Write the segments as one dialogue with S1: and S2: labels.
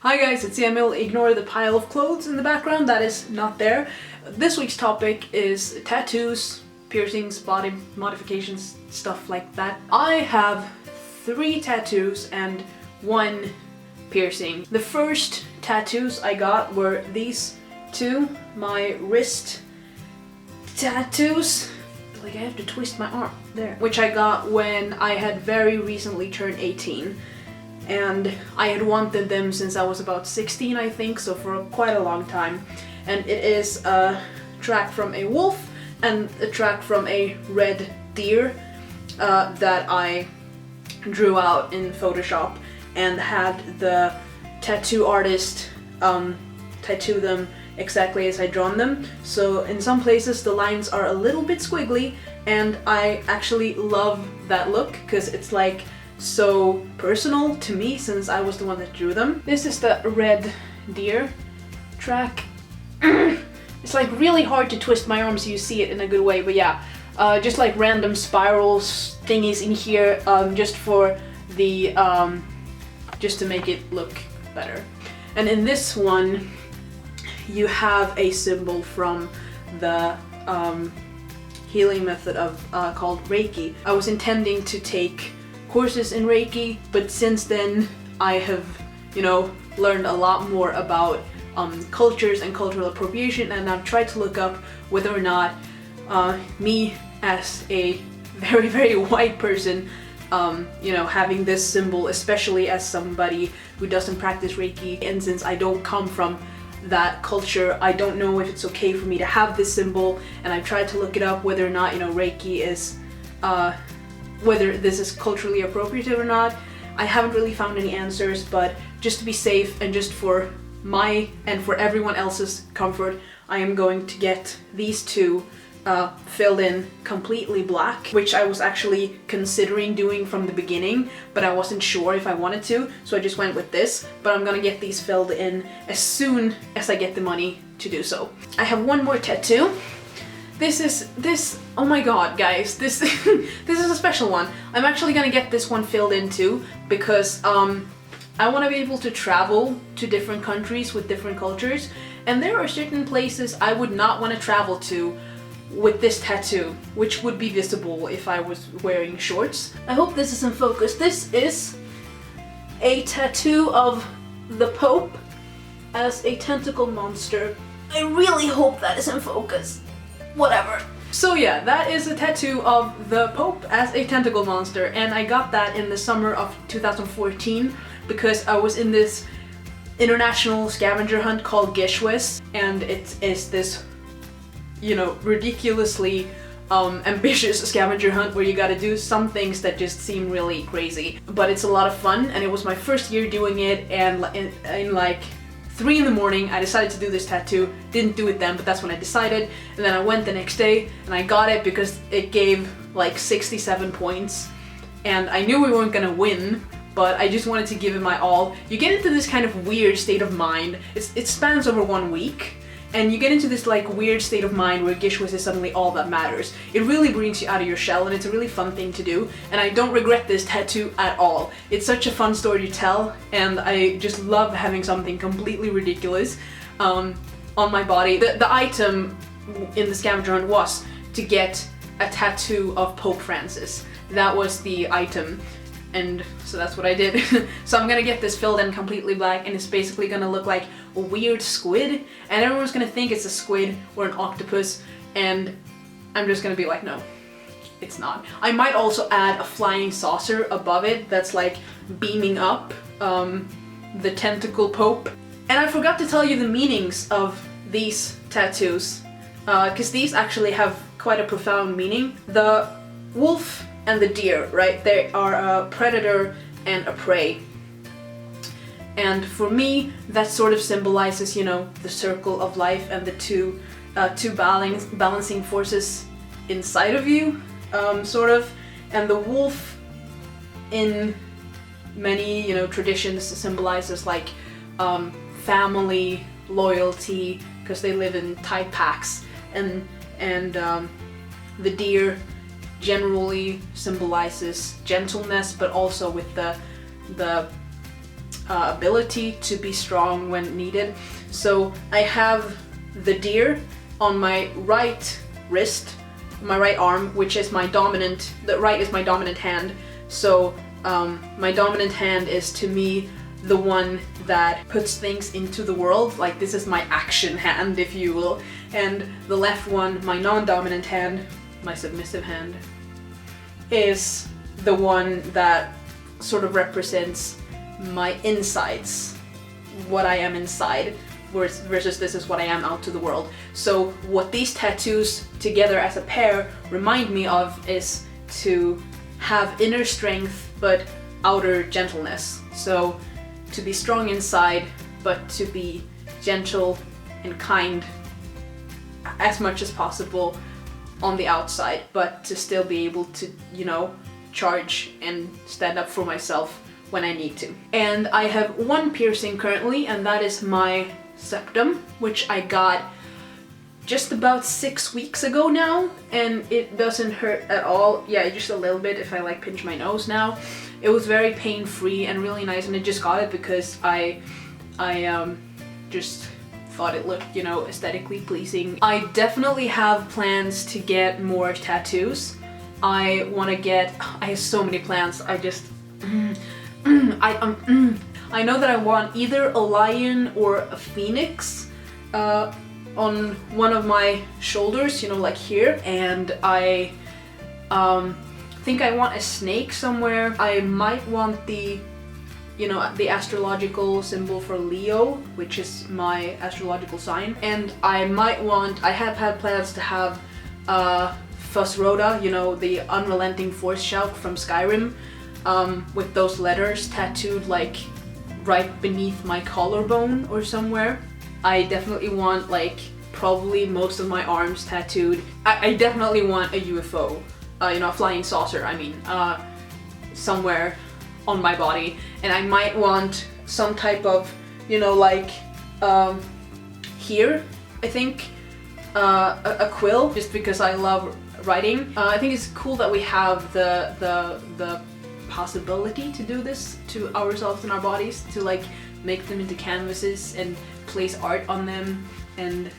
S1: Hi guys, it's Emil. Ignore the pile of clothes in the background, that is not there. This week's topic is tattoos, piercings, body modifications, stuff like that. I have 3 tattoos and 1 piercing. The first tattoos I got were these 2, my wrist tattoos. Like I have to twist my arm there. Which I got when I had very recently turned 18. And I had wanted them since I was about 16, I think, so for quite a long time. And it is a track from a wolf and a track from a red deer that I drew out in Photoshop and had the tattoo artist tattoo them exactly as I drawn them. So in some places the lines are a little bit squiggly, and I actually love that look because it's like so personal to me since I was the one that drew them. This is the red deer track. It's like really hard to twist my arm so you see it in a good way, but yeah, just like random spirals thingies in here, just for the just to make it look better. And in this one you have a symbol from the healing method of called Reiki. I was intending to take courses in Reiki, but since then I have, learned a lot more about cultures and cultural appropriation, and I've tried to look up whether or not me as a very, very white person, having this symbol, especially as somebody who doesn't practice Reiki, and since I don't come from that culture, I don't know if it's okay for me to have this symbol, and I've tried to look it up whether or not, Reiki is whether this is culturally appropriate or not. I haven't really found any answers, but just to be safe and just for my and for everyone else's comfort, I am going to get these 2 filled in completely black, which I was actually considering doing from the beginning, but I wasn't sure if I wanted to, so I just went with this. But I'm gonna get these filled in as soon as I get the money to do so. I have 1 more tattoo. Oh my god, guys, this this is a special one. I'm actually gonna get this one filled in too, because I want to be able to travel to different countries with different cultures, and there are certain places I would not want to travel to with this tattoo, which would be visible if I was wearing shorts. I hope this is in focus. This is a tattoo of the Pope as a tentacle monster. I really hope that is in focus. Whatever. So yeah, that is a tattoo of the Pope as a tentacle monster, and I got that in the summer of 2014 because I was in this international scavenger hunt called Gishwis, and it is this, ridiculously ambitious scavenger hunt where you gotta do some things that just seem really crazy. But it's a lot of fun, and it was my first year doing it, and in like 3 in the morning, I decided to do this tattoo. Didn't do it then, but that's when I decided. And then I went the next day and I got it because it gave like 67 points. And I knew we weren't gonna win, but I just wanted to give it my all. You get into this kind of weird state of mind. It spans over 1 week. And you get into this like weird state of mind where Gishwas is suddenly all that matters. It really brings you out of your shell, and it's a really fun thing to do. And I don't regret this tattoo at all. It's such a fun story to tell, and I just love having something completely ridiculous on my body. The item in the scavenger hunt was to get a tattoo of Pope Francis. That was the item. And so that's what I did. So I'm gonna get this filled in completely black, and it's basically gonna look like a weird squid, and everyone's gonna think it's a squid or an octopus, and I'm just gonna be like, no, it's not. I might also add a flying saucer above it that's like beaming up the tentacle Pope. And I forgot to tell you the meanings of these tattoos, because these actually have quite a profound meaning. The wolf and the deer, right? They are a predator and a prey. And for me, that sort of symbolizes, the circle of life and the two balancing forces inside of you, sort of. And the wolf, in many, traditions, symbolizes like family, loyalty, because they live in tight packs, and the deer generally symbolizes gentleness, but also with the ability to be strong when needed. So I have the deer on my right wrist, my right arm, which is my dominant, the right is my dominant hand. So my dominant hand is to me the one that puts things into the world, like this is my action hand, if you will. And the left one, my non-dominant hand, my submissive hand, is the one that sort of represents my insides, what I am inside, versus this is what I am out to the world. So what these tattoos together as a pair remind me of is to have inner strength but outer gentleness. So to be strong inside but to be gentle and kind as much as possible on the outside, but to still be able to, you know, charge and stand up for myself when I need to. And I have one piercing currently, and that is my septum, which I got just about 6 weeks ago now, and it doesn't hurt at all. Yeah, just a little bit if I like pinch my nose now. It was very pain-free and really nice, and I just got it because I just thought it looked, you know, aesthetically pleasing. I definitely have plans to get more tattoos. I have so many plans. I know that I want either a lion or a phoenix on one of my shoulders, you know, like here, and I think I want a snake somewhere. I might want the, you know, the astrological symbol for Leo, which is my astrological sign, and I have had plans to have Fuzzroda, you know, the unrelenting force shout from Skyrim, with those letters tattooed like right beneath my collarbone or somewhere. I definitely want like probably most of my arms tattooed. I definitely want a UFO, you know, a flying saucer, I mean, somewhere on my body. And I might want some type of, you know, like here, I think, a quill, just because I love writing. I think it's cool that we have the possibility to do this to ourselves and our bodies, to like make them into canvases and place art on them, and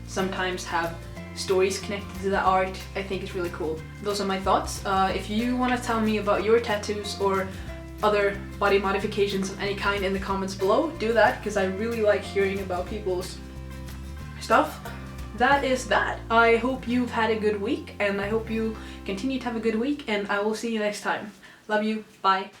S1: sometimes have stories connected to the art. I think it's really cool. Those are my thoughts. If you want to tell me about your tattoos or other body modifications of any kind in the comments below, do that, because I really like hearing about people's stuff. That is that. I hope you've had a good week, and I hope you continue to have a good week, and I will see you next time. Love you. Bye.